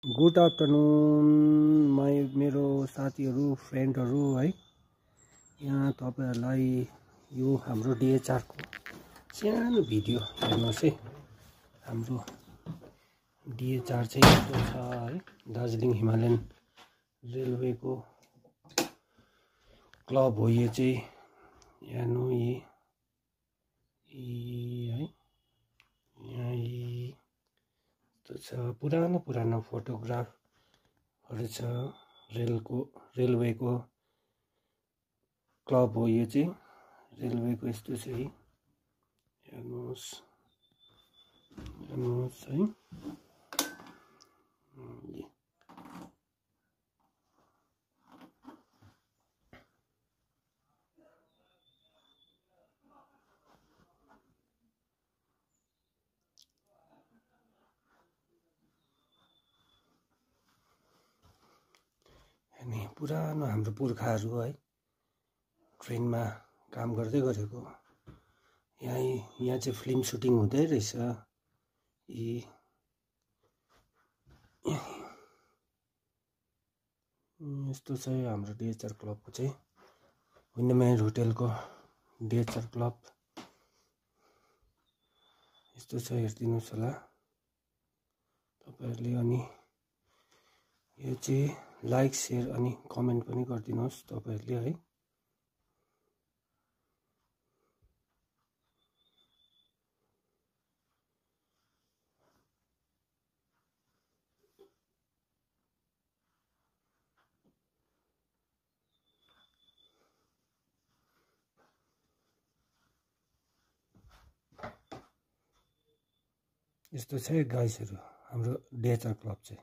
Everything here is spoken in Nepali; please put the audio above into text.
गुड आफ्टरनुन मेरो साथीहरू फ्रेन्डहरू है। यहाँ तपाईहरुलाई यो हाम्रो DHR को सानो भिडियो हेर्नुस् है। हाम्रो DHR चाहिँ यस्तो छ है, दार्जिलिङ हिमालयन रेलवे को क्लब हो यो चाहिँ। हेर्नु है, पुरानो फोटोग्राफहरु छ। रेलवे को क्लब हो यो चाहिँ। रेलवे को यस्तो छ है, हेर्नुस् है। अनि पुरानो हाम्रो पुर्खाहरू है, ट्रेनमा काम गर्दै गरेको। यहाँ चाहिँ फिल्म सुटिङ हुँदै रहेछ। यस्तो छ हाम्रो DHR क्लब को चाहिँ। विन्डरमेयर होटल को DHR क्लब यस्तो छ, हेरिदिनुस् होला तपाईहरुले। अनि यो चाहिँ लाइक शेयर अनि कमेन्ट पनि गरिदिनुहोस् तपाईहरुले है। यस्तो छ गाइसहरु हाम्रो DHR क्लब चाहिँ।